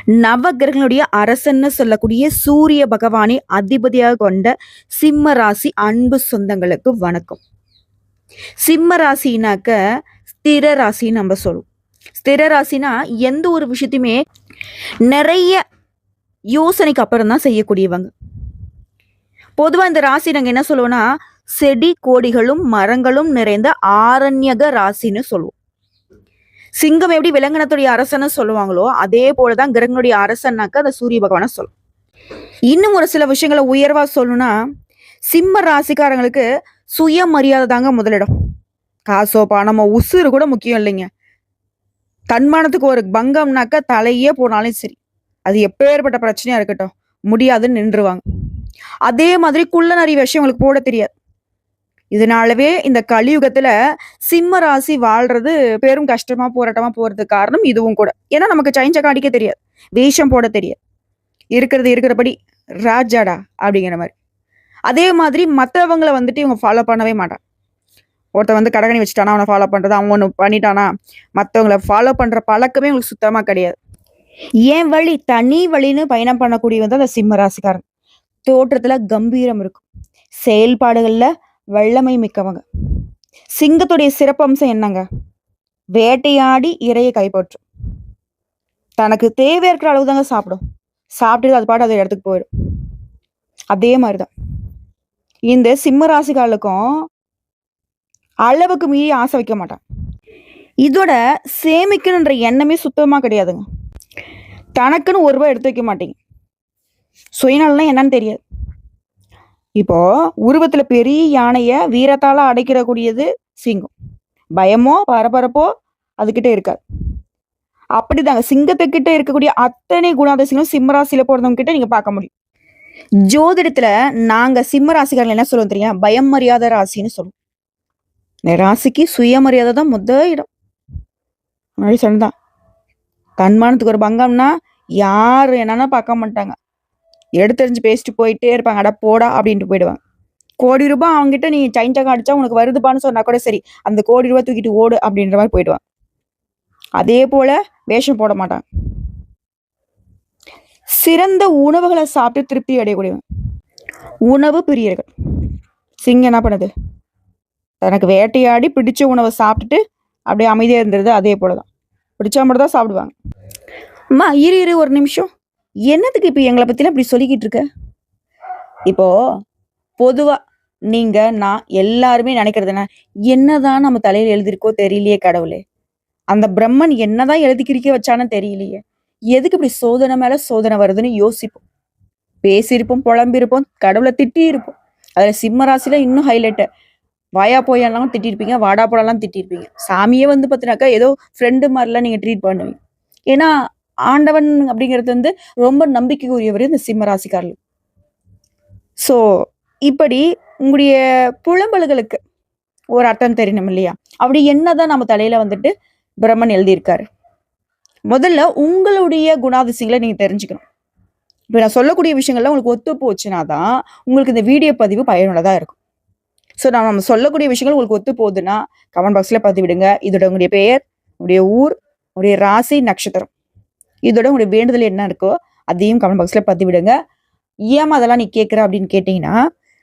நவகிரகங்களுடைய அரசன்னு சொல்லக்கூடிய சூரிய பகவானை அதிபதியாக கொண்ட சிம்ம ராசி அன்பு சொந்தங்களுக்கு வணக்கம். சிம்ம ராசினாக்க ஸ்திர ராசின்னு நம்ம சொல்லுவோம். ஸ்திர ராசினா எந்த ஒரு விஷயத்தையுமே நிறைய யோசனைக்கு அப்புறம் தான் செய்யக்கூடியவங்க. பொதுவாக இந்த ராசி நாங்கள் என்ன சொல்லுவோம்னா செடி கோடிகளும் மரங்களும் நிறைந்த ஆரண்யக ராசின்னு சொல்லுவோம். சிங்கம் எப்படி விலங்கினத்துடைய அரசன்னு சொல்லுவாங்களோ அதே போலதான் கிரகங்களுடைய அரசன்னாக்க அந்த சூரிய பகவான சொல்லும். இன்னும் ஒரு சில விஷயங்களை உயர்வா சொல்லணும்னா சிம்ம ராசிக்காரங்களுக்கு சுயமரியாதை தாங்க முதலிடம். காசோ பணமோ உசுறு கூட முக்கியம் இல்லைங்க. தன்மானத்துக்கு ஒரு பங்கம்னாக்க தலையே போனாலும் சரி, அது எப்பேற்பட்ட பிரச்சனையா இருக்கட்டும் முடியாதுன்னு நின்றுவாங்க. அதே மாதிரி குள்ளநரி விஷயம் உங்களுக்கு போட தெரியாது. இதனாலவே இந்த கலியுகத்துல சிம்ம ராசி வாழ்றது பெரும் கஷ்டமா போராட்டமா போறதுக்கு காரணம் இதுவும் கூட. ஏன்னா நமக்கு சைஞ்ச காட்டிக்க தெரியாது, வேஷம் போட தெரியாது, இருக்கிறபடி ராஜாடா அப்படிங்கிற மாதிரி. அதே மாதிரி மற்றவங்களை வந்துட்டு இவங்க ஃபாலோ பண்ணவே மாட்டான். ஒருத்தர் வந்து கடகணி வச்சுட்டானா அவனை ஃபாலோ பண்றது, அவன் ஒன்று பண்ணிட்டானா மற்றவங்களை ஃபாலோ பண்ற பழக்கமே உங்களுக்கு சுத்தமா கிடையாது. ஏன் வழி தனி வழின்னு பயணம் பண்ணக்கூடிய வந்து அந்த சிம்ம ராசிக்காரன். தோற்றத்துல கம்பீரம் இருக்கும், செயல்பாடுகள்ல வல்லமை மிக்கவங்க. சிங்கத்துடைய சிறப்பம்சம் என்னங்க? வேட்டையாடி இறையை கைப்பற்றும். தனக்கு தேவை இருக்கிற அளவு தாங்க சாப்பிடும், சாப்பிட்டு அது பாட்டு அதை இடத்துக்கு போயிடும். அதே மாதிரிதான் இந்த சிம்ம ராசிகாலுக்கும் அளவுக்கு மீறி ஆசை வைக்க மாட்டான். இதோட சேமிக்கணுன்ற எண்ணமே சுத்தமா கிடையாதுங்க. தனக்குன்னு ஒரு ரூபாய் எடுத்து வைக்க மாட்டீங்க. சுயநலம் என்னன்னு தெரியாது. இப்போ உருவத்துல பெரிய யானைய வீரத்தால அடைக்கிற கூடியது சிங்கம். பயமோ பரபரப்போ அதுகிட்ட இருக்காது. அப்படிதாங்க சிங்கத்துக்கிட்ட இருக்கக்கூடிய அத்தனை குணாதிசயங்களும் சிம்மராசியில போறவங்க கிட்ட நீங்க பார்க்க முடியும். ஜோதிடத்துல நாங்க சிம்ம ராசிக்காரர்கள் என்ன சொல்லுவோம் தெரியும்? பயம் மரியாதை ராசின்னு சொல்லுவோம். இந்த ராசிக்கு சுயமரியாதை தான் இடம். முன்னாடி சொன்னதான், தன்மானத்துக்கு ஒரு பங்கம்னா யாரு என்னன்னா பார்க்க மாட்டாங்க. எடுத்தெறிஞ்சு பேசிட்டு போயிட்டே இருப்பாங்க. அட போடா அப்படின்ட்டு போயிடுவாங்க. கோடி ரூபாய் அவங்ககிட்ட நீ சைன்டா அடிச்சா உனக்கு வருதுப்பான்னு சொன்னா கூட சரி, அந்த கோடி ரூபாய் தூக்கிட்டு ஓடு அப்படின்ற மாதிரி போயிடுவாங்க. அதே போல வேஷம் போட மாட்டாங்க. சிறந்த உணவுகளை சாப்பிட்டு திருப்தி அடையக்கூடியவங்க, உணவு பிரியர்கள். சிங்கம் என்ன பண்ணுது? தனக்கு வேட்டையாடி பிடிச்ச உணவை சாப்பிட்டுட்டு அப்படியே அமைதியா இருந்தது. அதே போலதான் பிடிச்ச மட்டும் தான் சாப்பிடுவாங்க. அம்மா இரு ஒரு நிமிஷம், என்னதுக்கு இப்ப எங்களை பத்திலாம் இப்படி சொல்லிக்கிட்டு இருக்க? இப்போ பொதுவா நீங்க நான் எல்லாருமே நினைக்கிறது என்னதான் நம்ம தலையில எழுதிருக்கோ தெரியலையே கடவுளே, அந்த பிரம்மன் என்னதான் எழுதி கிரிக்க வச்சான்னு தெரியலையே, எதுக்கு இப்படி சோதனை மேல சோதனை வருதுன்னு யோசிப்போம், பேசியிருப்போம், புலம்பிருப்போம், கடவுளை திட்டி இருப்போம். அதுல சிம்ம ராசில இன்னும் ஹைலைட், வாயா போயெல்லாம் திட்டிருப்பீங்க, வாடா போடலாம் திட்டிருப்பீங்க. சாமியே வந்து பார்த்தினாக்கா ஏதோ ஃப்ரெண்டு மாதிரிலாம் நீங்க ட்ரீட் பண்ணுவீங்க. ஏன்னா ஆண்டவன் அப்படிங்கிறது வந்து ரொம்ப நம்பிக்கைக்குரியவர் இந்த சிம்ம ராசிக்காரர்கள். ஸோ இப்படி உங்களுடைய புலம்பல்களுக்கு ஒரு அர்த்தம் தெரியணும் இல்லையா? அப்படி என்னதான் நம்ம தலையில வந்துட்டு பிரம்மன் எழுதியிருக்காரு. முதல்ல உங்களுடைய குணாதிசயங்களை நீங்க தெரிஞ்சுக்கணும். இப்ப நான் சொல்லக்கூடிய விஷயங்கள்லாம் உங்களுக்கு ஒத்து போச்சுன்னா தான் உங்களுக்கு இந்த வீடியோ பதிவு பயனுள்ளதா இருக்கும். ஸோ நம்ம சொல்லக்கூடிய விஷயங்கள் உங்களுக்கு ஒத்து போகுதுன்னா கமெண்ட் பாக்ஸ்ல பதிவிடுங்க. இதோட உங்களுடைய பெயர், உங்களுடைய ஊர், உங்களுடைய ராசி, நட்சத்திரம், இதோட உங்களுடைய வேண்டுதல் என்ன இருக்கோ அதையும் கமெண்ட் பாக்ஸ்ல பதிவிடுங்க. ஏமா அதெல்லாம் நீ கேட்குற அப்படின்னு கேட்டீங்கன்னா,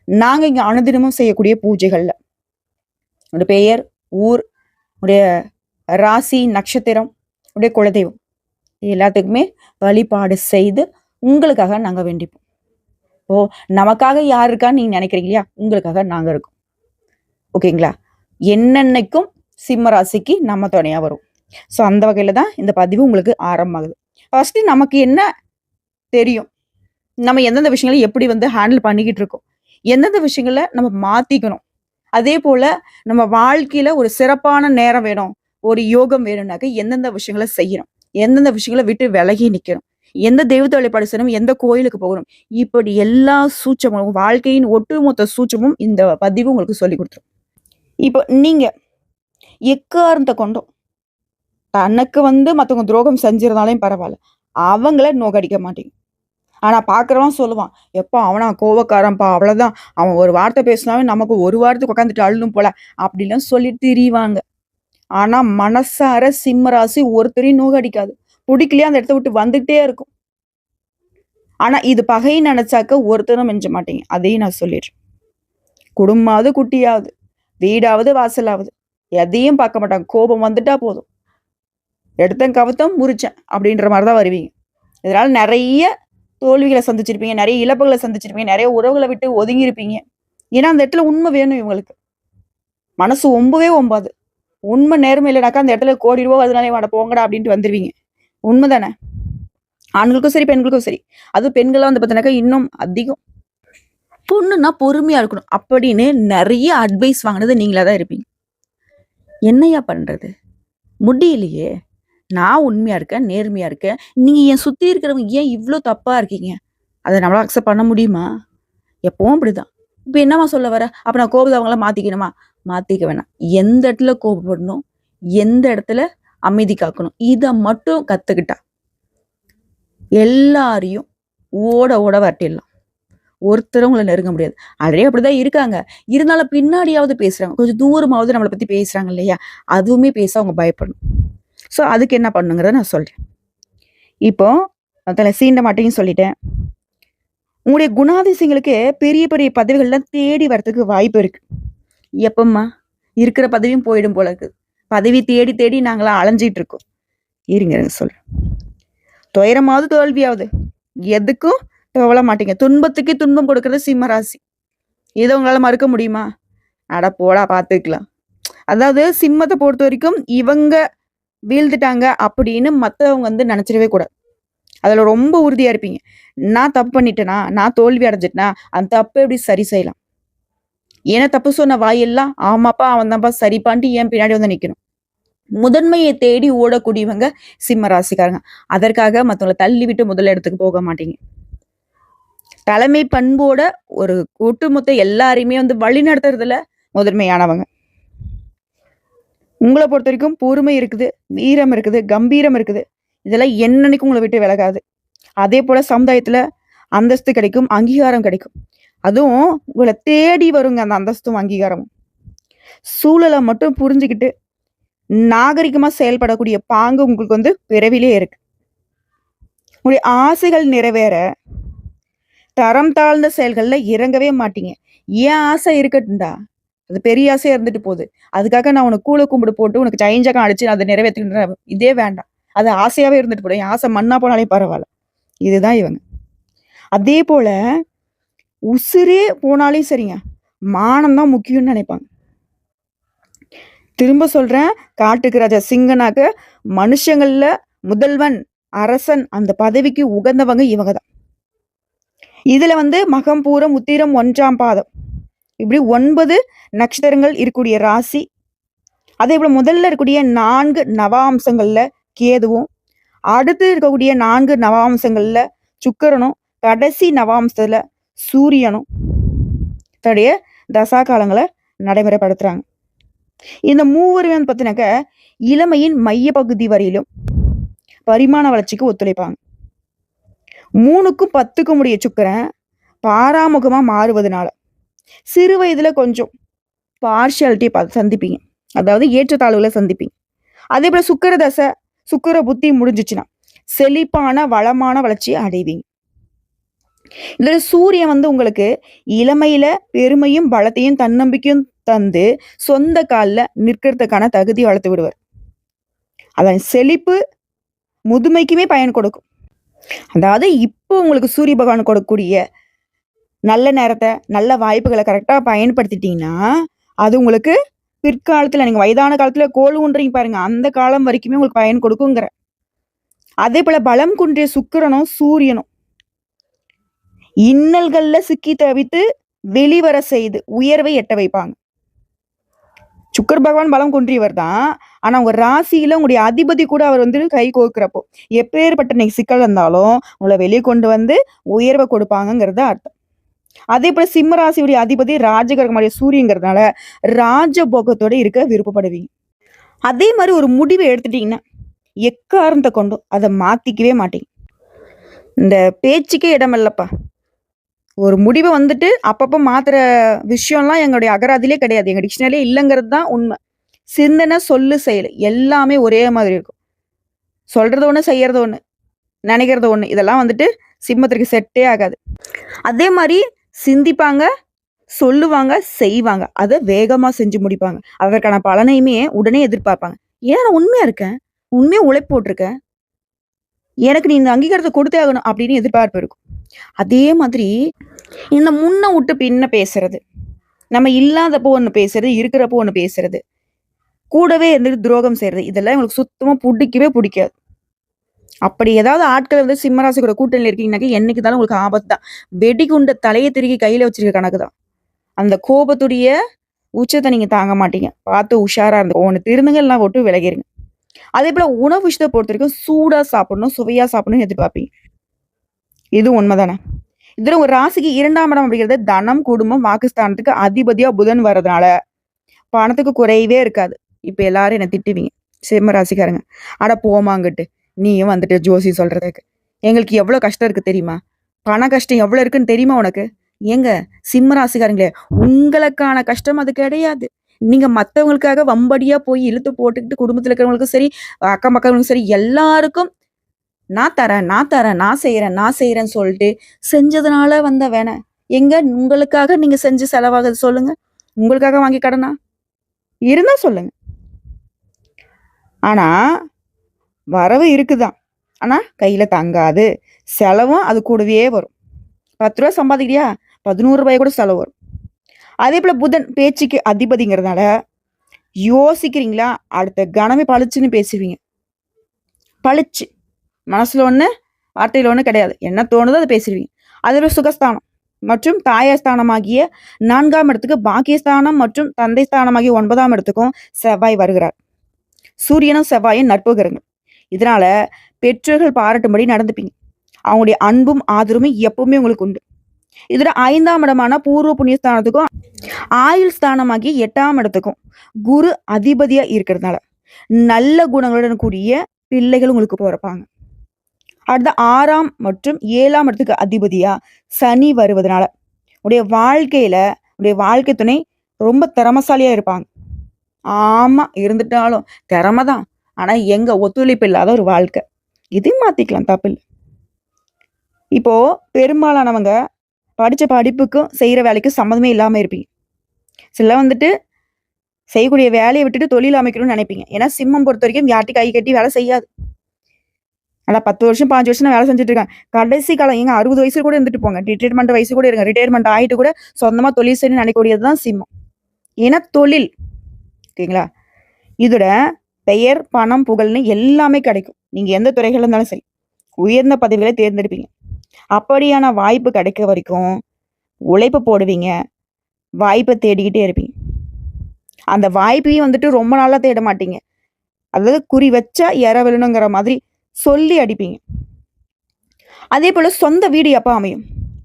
நாங்க இங்க அனுதினமும் செய்யக்கூடிய பூஜைகள்ல உங்களுடைய பெயர், ஊர், உடைய ராசி, நட்சத்திரம், உடைய குலதெய்வம் எல்லாத்துக்குமே வழிபாடு செய்து உங்களுக்காக நாங்க வேண்டிப்போம். ஓ நமக்காக யார் இருக்கான்னு நீங்க நினைக்கிறீங்க இல்லையா, உங்களுக்காக நாங்க இருக்கோம். ஓகேங்களா? என்னென்னைக்கும் சிம்ம ராசிக்கு நம்ம துணையா வரும். ஸோ அந்த வகையில தான் இந்த பதிவு உங்களுக்கு ஆரம்பமாகுது. ஃபர்ஸ்ட் நமக்கு என்ன தெரியும், நம்ம எந்தெந்த விஷயங்களை எப்படி வந்து ஹேண்டில் பண்ணிக்கிட்டு இருக்கோம், எந்தெந்த விஷயங்களை நம்ம மாத்திக்கணும், அதே போல நம்ம வாழ்க்கையில ஒரு சிறப்பான நேரம் வேணும், ஒரு யோகம் வேணும்னாக்க எந்தெந்த விஷயங்களை செய்யணும், எந்தெந்த விஷயங்களை விட்டு விலகி நிற்கணும், எந்த தெய்வத்தை வழிபாடு செய்யணும், எந்த கோயிலுக்கு போகணும், இப்படி எல்லா சூட்சமும் வாழ்க்கையின் ஒட்டுமொத்த சூட்சமும் இந்த பதிவு உங்களுக்கு சொல்லி கொடுத்துரும். இப்போ நீங்க எக்காரணத்தை கொண்டோம் தனக்கு வந்து மற்றவங்க துரோகம் செஞ்சிருந்தாலும் பரவாயில்ல, அவங்கள நோக்கடிக்க மாட்டீங்க. ஆனா பாக்குறவன் சொல்லுவான், எப்பா அவனா கோவக்காரன்ப்பா, அவ்வளவுதான், அவன் ஒரு வார்த்தை பேசினாவே நமக்கு ஒரு வாரத்துக்கு உட்காந்துட்டு அழுதும் போல அப்படிலாம் சொல்லிட்டு திரிவாங்க. ஆனா மனசார சிம்ம ராசி ஒருத்தரையும் நோக்கடிக்காது. பிடிக்கலையே அந்த இடத்த விட்டு வந்துட்டே இருக்கும். ஆனா இது பகைன்னு நினைச்சாக்க ஒருத்தரும் மிஞ்ச மாட்டீங்க. அதையும் நான் சொல்லிடுறேன். குடும்பமாவது குட்டியாவது, வீடாவது வாசலாவது, எதையும் பார்க்க மாட்டாங்க. கோபம் வந்துட்டா போதும். எடுத்தேன் கவுத்தம் முறிச்சேன் அப்படின்ற மாதிரி தான் வருவீங்க. இதனால நிறைய தோல்விகளை சந்திச்சிருப்பீங்க, நிறைய இழப்புகளை சந்திச்சிருப்பீங்க, நிறைய உறவுகளை விட்டு ஒதுங்கி இருப்பீங்க. ஏன்னா அந்த இடத்துல உண்மை வேணும் இவங்களுக்கு. மனசு ஒம்பவே ஒம்பாது. உண்மை நேர்மை இல்லைனாக்கா அந்த இடத்துல கோடி ரூபா அதனாலே வாட போங்கடா அப்படின்ட்டு வந்துருவீங்க. உண்மைதானே? ஆண்களுக்கும் சரி, பெண்களுக்கும் சரி. அதுவும் பெண்கள்லாம் வந்து பார்த்தீங்கன்னாக்கா இன்னும் அதிகம். பொண்ணுன்னா பொறுமையா இருக்கணும் அப்படின்னு நிறைய அட்வைஸ் வாங்கினது நீங்களா தான் இருப்பீங்க. என்னையா பண்றது? முடியலையே. நான் உண்மையா இருக்கேன், நேர்மையா இருக்கேன். நீங்க என் சுத்தி இருக்கிறவங்க ஏன் இவ்ளோ தப்பா இருக்கீங்க? அத நம்மளால அக்செப்ட் பண்ண முடியுமா? எப்பவும் அப்படிதான். இப்ப என்னம்மா சொல்ல வர? அப்ப நான் கோபத்த அவங்கள மாத்திக்கணுமா? மாத்திக்க வேணாம். எந்த இடத்துல கோபப்படணும்? எந்த இடத்துல அமைதி காக்கணும்? இத மட்டும் கத்துக்கிட்டா, எல்லாரையும் ஓட ஓட விரட்டிடலாம். ஒருத்தரும் உங்கள நெருங்க முடியாது. ஆல்ரெடி அப்படிதான் இருக்காங்க. இருந்தாலும் பின்னாடியாவது பேசுறாங்க. கொஞ்சம் தூரமாவது நம்மள பத்தி பேசுறாங்க இல்லையா? அதுவுமே பேச அவங்க பயப்படணும். ஸோ அதுக்கு என்ன பண்ணுங்கிறத நான் சொல்றேன். இப்போ அதில சீண்ட மாட்டேன்னு சொல்லிட்டேன். உங்களுடைய குணாதிசயங்களுக்கு பெரிய பெரிய பதவிகள்லாம் தேடி வரதுக்கு வாய்ப்பு இருக்கு. எப்பம்மா? இருக்கிற பதவியும் போயிடும் போல இருக்கு. பதவி தேடி தேடி நாங்கலாம் அலைஞ்சிட்டு இருக்கோம். இருங்க சொல்றேன். துயரமாவது தோல்வியாவது எதுக்கும் துவள மாட்டீங்க. துன்பத்துக்கே துன்பம் கொடுக்கறது சிம்ம ராசி. இதை உங்களால மறுக்க முடியுமா? அட போடா பார்த்துக்கலாம். அதாவது சிம்மத்தை பொறுத்த வரைக்கும் இவங்க வீழ்ந்துட்டாங்க அப்படின்னு மற்றவங்க வந்து நினைச்சிடவே கூடாது. அதுல ரொம்ப உறுதியா இருப்பீங்க. நான் தப்பு பண்ணிட்டேனா, நான் தோல்வி அடைஞ்சிட்டேனா, அந்த தப்பு எப்படி சரி செய்யலாம்? ஏன்னா தப்பு சொன்ன வாயெல்லாம் ஆமாப்பா அவன் தான்ப்பா சரிப்பான்ட்டு ஏன் பின்னாடி வந்து நிக்கணும். முதன்மையை தேடி ஓடக்கூடியவங்க சிம்ம ராசிக்காரங்க. அதற்காக மற்றவங்களை தள்ளி விட்டு முதல் இடத்துக்கு போக மாட்டீங்க. தலைமை பண்போட ஒரு ஒட்டுமொத்த எல்லாரையுமே வந்து வழி நடத்துறதுல முதன்மையானவங்க. உங்களை பொறுத்த வரைக்கும் பொறுமை இருக்குது, வீரம் இருக்குது, கம்பீரம் இருக்குது. இதெல்லாம் என்னன்னைக்கும் உங்களை விட்டு விலகாது. அதே போல சமுதாயத்துல அந்தஸ்து கிடைக்கும், அங்கீகாரம் கிடைக்கும். அதுவும் உங்களை தேடி வருங்க அந்த அந்தஸ்தும் அங்கீகாரமும். சூழலை மட்டும் புரிஞ்சுக்கிட்டு நாகரிகமா செயல்படக்கூடிய பாங்கு உங்களுக்கு வந்து பிறவிலே இருக்கு. உங்களுடைய ஆசைகள் நிறைவேற தரம் தாழ்ந்த செயல்கள்ல இறங்கவே மாட்டீங்க. ஏன் ஆசை இருக்கட்டும்டா, அது பெரிய ஆசையா இருந்துட்டு போகுது. அதுக்காக நான் உனக்கு கூழ கும்பிடு போட்டு உனக்கு சைஞ்சக்கம் அடிச்சு அதை நிறைவேற்றிக்கிட்டு இதே வேண்டாம். அது ஆசையாவே இருந்துட்டு போடும். என் ஆசை மண்ணா போனாலே பரவாயில்ல. இதுதான் இவங்க. அதே போல உசுரே போனாலும் சரிங்க, மானம் தான் முக்கியம்னு நினைப்பாங்க. திரும்ப சொல்றேன், காட்டுக்கு ராஜா சிங்கனாக்க மனுஷங்கள்ல முதல்வன், அரசன் அந்த பதவிக்கு உகந்தவங்க இவங்க தான். இதுல வந்து மகம், பூரம், உத்திரம், 1ஆம் பாதம் இப்படி 9 நட்சத்திரங்கள் இருக்கக்கூடிய ராசி. அதே போல முதல்ல இருக்கக்கூடிய 4 நவாம்சங்கள்ல கேதுவும், அடுத்து இருக்கக்கூடிய 4 நவாம்சங்கள்ல சுக்கிரனும், கடைசி நவாம்சத்துல சூரியனும் தடைய தசா காலங்களை நடைமுறைப்படுத்துறாங்க. இந்த மூவருமே வந்து பார்த்தீங்கன்னாக்க இளமையின் மைய பகுதி வரையிலும் பரிமாண வளர்ச்சிக்கு ஒத்துழைப்பாங்க. 3க்கும் 10க்கும் உடைய சுக்கிரன் பாராமுகமா மாறுவதனால சிறு வயதுல கொஞ்சம் பார்ஷியாலிட்டி சந்திப்பீங்க. அதாவது ஏற்றத்தாழ்வுகளை சந்திப்பீங்க. அதே போல சுக்கிர தசை, சுக்கிர புத்தி முடிஞ்சிச்சுன்னா செழிப்பான வளமான வளர்ச்சியை அடைவீங்க. இதுல சூரியன் வந்து உங்களுக்கு இளமையில பெருமையும் பலத்தையும் தன்னம்பிக்கையும் தந்து சொந்த காலில் நிற்கிறதுக்கான தகுதி வளர்த்து விடுவார். அதன் செழிப்பு முதுமைக்குமே பயன் கொடுக்கும். அதாவது இப்போ உங்களுக்கு சூரிய பகவான் கொடுக்கக்கூடிய நல்ல நேரத்தை, நல்ல வாய்ப்புகளை கரெக்டாக பயன்படுத்திட்டீங்கன்னா அது உங்களுக்கு பிற்காலத்தில் நீங்கள் வயதான காலத்தில் கோல் ஊன்றீங்க பாருங்க, அந்த காலம் வரைக்குமே உங்களுக்கு பயன் கொடுக்குங்கிற. அதே போல பலம் குன்றிய சுக்கிரனும் சூரியனும் இன்னல்கள்ல சிக்கி தவித்து வெளிவர செய்து உயர்வை எட்ட வைப்பாங்க. சுக்கர பகவான் பலம் குன்றியவர் தான். ஆனா உங்க ராசியில உங்களுடைய அதிபதி கூட அவர் வந்து கை கோக்குறப்போ எப்பேற்பட்ட சிக்கல் இருந்தாலும் உங்களை வெளியே கொண்டு வந்து உயர்வை கொடுப்பாங்கிறது அர்த்தம். அதே போல சிம்ம ராசியுடைய அதிபதி ராஜகிரகமுடைய சூரியங்கிறதுனால ராஜபோகத்தோட இருக்க விருப்பப்படுவீங்க. அதே மாதிரி ஒரு முடிவை எடுத்துட்டீங்கன்னா எக்காரணத்தை கொண்டும் அதை மாத்திக்கவே மாட்டீங்க. இந்த பேச்சுக்கே இடம் இல்லப்பா. ஒரு முடிவை வந்துட்டு அப்பப்போ மாத்துற விஷயம்லாம் எங்களுடைய அகராதிலே கிடையாது, எங்க டிக்ஷனரியே இல்லைங்கிறது தான் உண்மை. சிந்தனை, சொல்லு, செயல் எல்லாமே ஒரே மாதிரி இருக்கும். சொல்றது ஒண்ணு, செய்யறது ஒண்ணு. நினைக்கிறது ஒண்ணு. இதெல்லாம் வந்துட்டு சிம்மத்திற்கு செட்டே ஆகாது. அதே மாரி சிந்திப்பாங்க, சொல்லுவாங்க, செய்வாங்க. அத வேகமா செஞ்சு முடிப்பாங்க. அதற்கான பலனையுமே உடனே எதிர்பார்ப்பாங்க. ஏன் நான் உண்மையா இருக்கேன். உண்மையா உழைப்பு போட்டுருக்கேன். எனக்கு நீ இந்த அங்கீகாரத்த கொடுத்தே ஆகணும் அப்படின்னு எதிர்பார்ப்பு இருக்கும். அதே மாதிரி இந்த முன்ன விட்டு பின்ன பேசுறது. நம்ம இல்லாதப்போ ஒண்ணு பேசுறது, இருக்கிறப்போ ஒண்ணு பேசுறது. கூடவே இருந்துட்டு துரோகம் செய்றது. இதெல்லாம் இவங்களுக்கு சுத்தமா புடிக்கவே புடிக்காது. அப்படி ஏதாவது ஆட்கள் வந்து சிம்மராசி கூட கூட்டணியில இருக்கீங்கன்னாக்க, என்னைக்கு இருந்தாலும் உங்களுக்கு ஆபத்து தான். வெடிகுண்ட தலைய திருகி கையில வச்சிருக்க கணக்கு தான். அந்த கோபத்துடைய உச்சத்த நீங்க தாங்க மாட்டீங்க. பார்த்து உஷாரா இருந்துக்கோங்க. ஒண்ணு திருந்துங்க இல்லனா விட்டு விலகிருங்க. அதேபோல உணவு விஷயத்த பொறுத்தவரைக்கும் சூடா சாப்பிடணும், சுவையா சாப்பிடணும்னு எதிர்பார்ப்பீங்க. இது உண்மதானே? இதுல உங்க ராசிக்கு 2ஆம் இடம் அப்படிங்கிறது தனம், குடும்பம், வாக்குஸ்தானத்துக்கு அதிபதியா புதன் வர்றதுனால, பணத்துக்கு குறைவே இருக்காது. இப்ப எல்லாரும் என்ன திட்டுவீங்க. சிம்ம ராசிக்காரங்க. அட போம்மா அங்கிட்டு. நீயும் வந்துட்டு ஜோசியம் சொல்றதுக்கு. எங்களுக்கு எவ்வளோ கஷ்டம் இருக்கு தெரியுமா? பண கஷ்டம் எவ்வளோ இருக்குன்னு தெரியுமா உனக்கு? ஏங்க சிம்ம ராசிக்காரங்களே, உங்களுக்கான கஷ்டம் அது கிடையாது. நீங்க மத்தவங்களுக்காக வம்படியா போய் இழுத்து போட்டுக்கிட்டு குடும்பத்துல இருக்கிறவங்களுக்கும் சரி, அக்கம் பக்கங்களுக்கும் சரி எல்லாருக்கும் நான் தரேன், நான் தரேன், நான் செய்றேன், நான் செய்றேன்னு சொல்லிட்டு செஞ்சதுனால வந்த வேண. எங்க உங்களுக்காக நீங்க செஞ்ச செலவாகுது சொல்லுங்க? உங்களுக்காக வாங்கி கடனா? இருந்தா சொல்லுங்க. ஆனா, வரவு இருக்குதான். ஆனா, கையில தங்காது. செலவும் அது கூடவே வரும். ரூ. 10 சம்பாதிக்கிறியா? ரூ. 11 கூட செலவு வரும். அதேபோல புதன் பேச்சுக்கு அதிபதிங்கிறதுனால, யோசிக்கிறீங்களா? அடுத்த கணமே பளிச்சுன்னு பேசுவீங்க. பளிச்சு. மனசுல ஒண்ணு, வார்த்தையில ஒண்ணு கிடையாது. என்ன தோணுதோ அத பேசிருவீங்க. அதுவே சுகஸ்தானம் மற்றும் தாயஸ்தானமாகிய 4ஆம் இடத்துக்கு பாக்கியஸ்தானம் மற்றும் தந்தை ஸ்தானமாகிய 9ஆம் இடத்துக்கும் செவ்வாய் வருகிறார். சூரியனும் செவ்வாயும் நட்பு கிரகங்கள். இதனால பெற்றோர்கள் பாராட்டும்படி நடந்துப்பீங்க. அவங்களுடைய அன்பும் ஆதரவும் எப்பவுமே உங்களுக்கு உண்டு. இதுல 5ஆம் இடமான பூர்வ புண்ணியஸ்தானத்துக்கும் ஆயுள் ஸ்தானமாகிய 8ஆம் இடத்துக்கும் குரு அதிபதியா இருக்கிறதுனால நல்ல குணங்களுடன் கூடிய பிள்ளைகள் உங்களுக்கு பிறப்பாங்க. அடுத்த 6ஆம் மற்றும் 7ஆம் இடத்துக்கு அதிபதியா சனி வருவதனால உடைய வாழ்க்கையில உடைய வாழ்க்கை துணை ரொம்ப திறமசாலியா இருப்பாங்க. ஆமா இருந்துட்டாலும் திறமை தான். ஆனா எங்க ஒத்துழைப்பு இல்லாத ஒரு வாழ்க்கை. இதையும் மாத்திக்கலாம் தப்பில்ல. இப்போ பெரும்பாலானவங்க படிச்ச படிப்புக்கும் செய்யற வேலைக்கும் சம்மந்தமே இல்லாம இருப்பீங்க. சில வந்துட்டு செய்யக்கூடிய வேலையை விட்டுட்டு தொழில் அமைக்கணும்னு நினைப்பீங்க. ஏன்னா சிம்மம் பொறுத்த வரைக்கும் யார்ட்டையும் கை கட்டி வேலை செய்யாது. ஆனா 10 வருஷம் 5 வருஷம் நான் வேலை செஞ்சுட்டு இருக்கேன். கடைசி காலம் ஏங்க 60 வயசு கூட இருந்துட்டு போங்க. ரிட்டையர்மெண்ட் வயசு கூட இருங்க. ரிட்டையர்மெண்ட் ஆயிட்டு கூட சொந்தமா தொழில் செய்யணும்னு நினைக்கக்கூடியது தான் சிம்மம். ஏன்னா தொழில். ஓகேங்களா? இதோட பெயர், பணம், புகழ்னு எல்லாமே கிடைக்கும். நீங்க எந்த துறைகள் இருந்தாலும் சரி. உயர்ந்த பதவிகளை தேர்ந்தெடுப்பீங்க. அப்படியான வாய்ப்பு கிடைக்க வரைக்கும் உழைப்பு போடுவீங்க. வாய்ப்பை தேடிக்கிட்டே இருப்பீங்க. அந்த வாய்ப்பையும் வந்துட்டு ரொம்ப நாளா தேட மாட்டீங்க. அதாவது குறி வச்சா இற விழணுங்கிற மாதிரி சொல்லி அடிப்பீங்க. அதே போல சொந்த வீடு எப்ப அமையும்?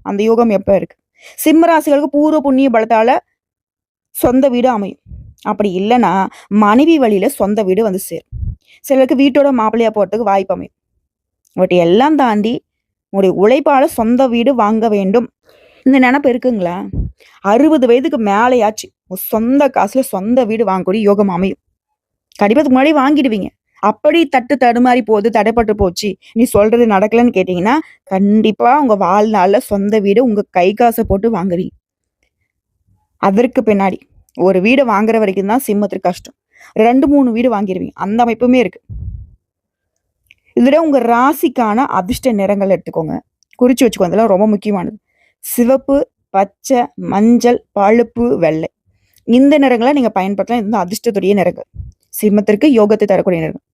அந்த யோகம் எப்ப இருக்கு? சிம்ம ராசிகளுக்கு பூர்வ புண்ணிய பலத்தால சொந்த வீடு அமையும். அப்படி இல்லைன்னா மனைவி வழியில சொந்த வீடு வந்து சேரும். சிலருக்கு வீட்டோட மாப்பிள்ளையா போறதுக்கு வாய்ப்பு அமையும். பட் எல்லாம் தாண்டி உங்களுடைய உழைப்பால சொந்த வீடு வாங்க வேண்டும். இந்த நினைப்பு இருக்குங்களா? 60 வயதுக்கு மேலேயாச்சு சொந்த காசுல சொந்த வீடு வாங்கக்கூடிய யோகம் அமையும். கண்டிப்பா முன்னாடி வாங்கிடுவீங்க. அப்படி தட்டு தடுமாறி போகுது, தடைப்பட்டு போச்சு, நீ சொல்றது நடக்கலன்னு கேட்டீங்கன்னா, கண்டிப்பா உங்க வாழ்நாள்ல சொந்த வீடு உங்க கை காசை போட்டு வாங்குவீங்க. அதற்கு பின்னாடி ஒரு வீடு வாங்குற வரைக்கும் தான் சிம்மத்திற்கு கஷ்டம். 2, 3 வீடு வாங்கிடுவீங்க. அந்த அமைப்புமே இருக்கு. இதுல உங்க ராசிக்கான அதிர்ஷ்ட நிறங்கள் எடுத்துக்கோங்க. குறிச்சு வச்சுக்கோங்க. இதெல்லாம் ரொம்ப முக்கியமானது. சிவப்பு, பச்சை, மஞ்சள், பழுப்பு, வெள்ளை. இந்த நிறங்களை நீங்க பயன்படுத்தலாம். இந்த அதிர்ஷ்டத்துடைய நிறங்கள். சிம்மத்திற்கு யோகத்தை தரக்கூடிய நிறங்கள்.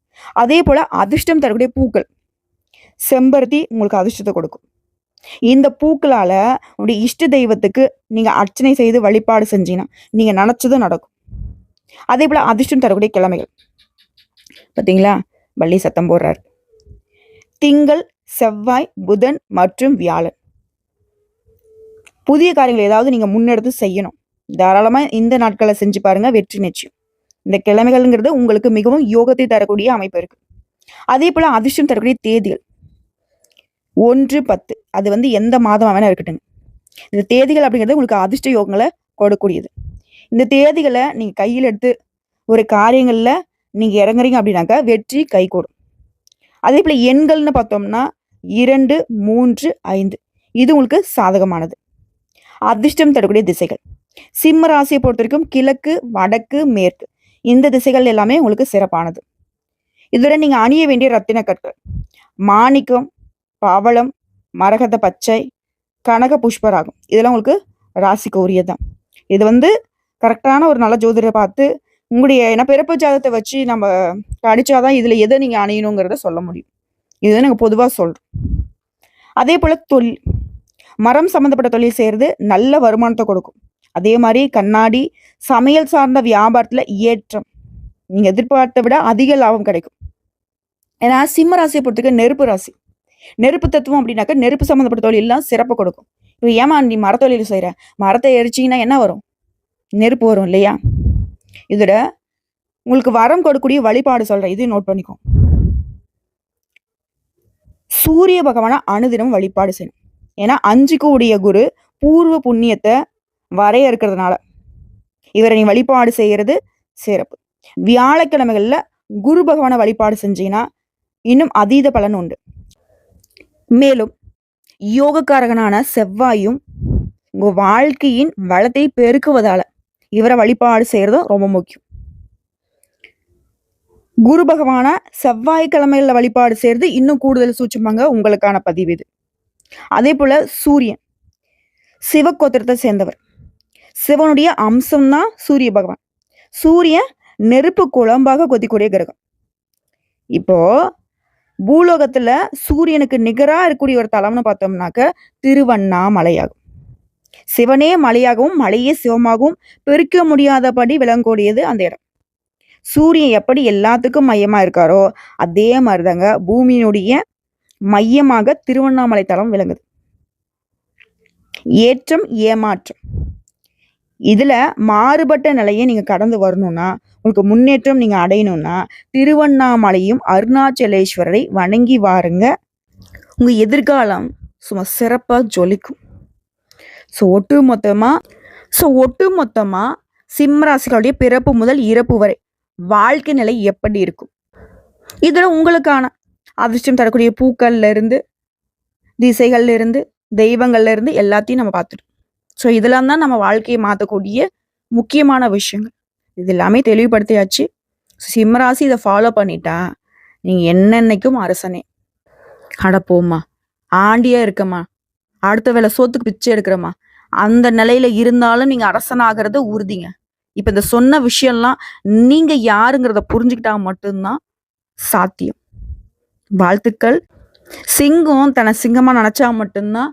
அதே போல அதிர்ஷ்டம் தரக்கூடிய பூக்கள். செம்பருத்தி உங்களுக்கு அதிர்ஷ்டத்தை கொடுக்கும். இந்த பூக்களால உங்களுடைய இஷ்ட தெய்வத்துக்கு நீங்க அர்ச்சனை செய்து வழிபாடு செஞ்சீங்கன்னா நீங்க நினைச்சதும் நடக்கும். அதே போல அதிர்ஷ்டம் தரக்கூடிய கிழமைகள். பாத்தீங்களா? வள்ளி சத்தம் போடுறாரு. திங்கள், செவ்வாய், புதன் மற்றும் வியாழன். புதிய காரியங்கள் ஏதாவது நீங்க முன்னெடுத்து செய்யணும். தாராளமா இந்த நாட்களை செஞ்சு பாருங்க, வெற்றி நிச்சயம். இந்த கிழமைகள்ங்கிறது உங்களுக்கு மிகவும் யோகத்தை தரக்கூடிய அமைப்பு இருக்கு. அதே போல அதிர்ஷ்டம் தரக்கூடிய தேதிகள் 1, 10. அது வந்து எந்த மாதம் வேணா இருக்கட்டும். இந்த தேதிகள் அப்படிங்கிறது உங்களுக்கு அதிர்ஷ்ட யோகங்களை கொடுக்கக்கூடியது. இந்த தேதிகளை நீங்க கையில் எடுத்து ஒரு காரியங்கள்ல நீங்க இறங்குறீங்க அப்படின்னாக்கா வெற்றி கைகூடும். அதே போல எண்கள்னு பார்த்தோம்னா 2, 3, 5 இது உங்களுக்கு சாதகமானது. அதிர்ஷ்டம் தரக்கூடிய திசைகள். சிம்ம ராசியை பொறுத்த வரைக்கும் கிழக்கு, வடக்கு, மேற்கு இந்த திசைகள் எல்லாமே உங்களுக்கு சிறப்பானது. இதோட நீங்க அணிய வேண்டிய ரத்தின கற்கள் மாணிக்கம், பவளம், மரகத பச்சை, கனக புஷ்பராகம் இதெல்லாம் உங்களுக்கு ராசிக்கு உரியதுதான். இது வந்து கரெக்டான ஒரு நல்ல ஜோதிடரை பார்த்து உங்களுடைய பிறப்பு ஜாதகத்தை வச்சு நம்ம படிச்சாதான் இதுல எதை நீங்க அணியணுங்கிறத சொல்ல முடியும். இதுதான் நாங்கள் பொதுவாக சொல்றோம். அதே போல தொழில், மரம் சம்பந்தப்பட்ட தொழில் செய்யறது நல்ல வருமானத்தை கொடுக்கும். அதே மாதிரி கண்ணாடி, சமையல் சார்ந்த வியாபாரத்துல ஏற்றம், நீங்க எதிர்பார்த்த விட அதிக லாபம் கிடைக்கும். ஏன்னா சிம்ம ராசியை பொறுத்தவரைக்கும் நெருப்பு ராசி. நெருப்பு தத்துவம் அப்படின்னாக்க நெருப்பு சம்மந்தப்பட்ட தொழில் எல்லாம் சிறப்பு கொடுக்கும். இப்போ ஏமா நீ மரத்தொழில் செய்யற, மரத்தை எரிச்சிங்கன்னா என்ன வரும்? நெருப்பு வரும் இல்லையா? இதோட உங்களுக்கு வரம் கொடுக்கக்கூடிய வழிபாடு சொல்றேன், இது நோட் பண்ணிக்கோ. சூரிய பகவான அனுதினம் வழிபாடு செய்யணும். ஏன்னா 5க்கு உடைய குரு பூர்வ புண்ணியத்தை வரையறுக்கிறதுனால இவரை நீ வழிபாடு செய்யறது சிறப்பு. வியாழக்கிழமைகள்ல குரு பகவான வழிபாடு செஞ்சீங்கன்னா இன்னும் அதீத பலன் உண்டு. மேலும் யோகக்காரகனான செவ்வாயும் உங்க வாழ்க்கையின் வளத்தை பெருக்குவதால இவரை வழிபாடு செய்யறதும் ரொம்ப முக்கியம். குரு பகவான செவ்வாய்க்கிழமையில வழிபாடு செய்யறது இன்னும் கூடுதல் சூட்சுமாங்க உங்களுக்கான பதிவு இது. அதே போல சூரியன் சிவகோத்திரத்தை சேர்ந்தவர். சிவனுடைய அம்சம்தான் சூரிய பகவான். சூரியன் நெருப்பு குழம்பாக கொதிக்கூடிய கிரகம். இப்போ பூலோகத்துல சூரியனுக்கு நிகரா இருக்கக்கூடிய ஒரு தலம்னு பார்த்தோம்னாக்க திருவண்ணாமலையாகும். சிவனே மலையாகவும் மலையே சிவமாகவும் பெருக்க முடியாதபடி விளங்கக்கூடியது அந்த இடம். சூரியன் எப்படி எல்லாத்துக்கும் மையமா இருக்காரோ அதே மாதிரிதாங்க பூமியினுடைய மையமாக திருவண்ணாமலை தலம் விளங்குது. ஏற்றம், ஏமாற்றம் இதுல மாறுபட்ட நிலையை நீங்க கடந்து வரணும்னா, உங்களுக்கு முன்னேற்றம் நீங்க அடையணும்னா திருவண்ணாமலையும் அருணாச்சலேஸ்வரரை வணங்கி வாருங்க. உங்க எதிர்காலம் சும்மா சிறப்பா ஜொலிக்கும். ஒட்டுமொத்தமா சிம்ம ராசிகளுடைய பிறப்பு முதல் இறப்பு வரை வாழ்க்கை நிலை எப்படி இருக்கும், இதுல உங்களுக்கான அதிர்ஷ்டம் தரக்கூடிய பூக்கள்ல இருந்து, திசைகள்ல இருந்து, தெய்வங்கள்ல இருந்து எல்லாத்தையும் நம்ம பார்த்துட்டோம். ஸோ இதெல்லாம் தான் நம்ம வாழ்க்கையை மாற்றக்கூடிய முக்கியமான விஷயங்கள். இது எல்லாமே தெளிவுபடுத்தியாச்சு. சிம்மராசி இதை ஃபாலோ பண்ணிட்டா நீங்க என்னன்னைக்கும் அரசனே. அடப்போம்மா, ஆண்டியா இருக்கம்மா, அடுத்த வேலை சோத்துக்கு பிச்சை எடுக்கிறம்மா, அந்த நிலையில இருந்தாலும் நீங்க அரசனாகிறது உறுதிங்க. இப்ப இந்த சொன்ன விஷயம்லாம் நீங்க யாருங்கிறத புரிஞ்சுக்கிட்டா மட்டும்தான் சாத்தியம். வாழ்த்துக்கள். சிங்கம் தன்னை சிங்கமா நினைச்சா மட்டும்தான்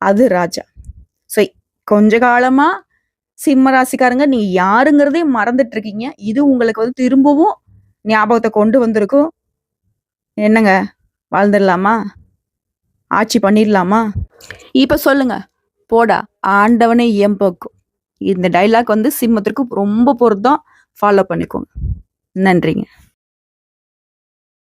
அது ராஜா. ஸோ கொஞ்ச காலமா சிம்ம ராசிக்காரங்க நீங்க யாருங்கிறதே மறந்துட்டு இருக்கீங்க. இது உங்களுக்கு வந்து திரும்பவும் ஞாபகத்தை கொண்டு வந்திருக்கும். என்னங்க, வாழ்ந்துடலாமா, ஆட்சி பண்ணிடலாமா? இப்ப சொல்லுங்க, போடா ஆண்டவனே எம்போக்கும். இந்த டைலாக் வந்து சிம்மத்திற்கு ரொம்ப பொருத்தம். ஃபாலோ பண்ணிக்கோங்க. நன்றிங்க.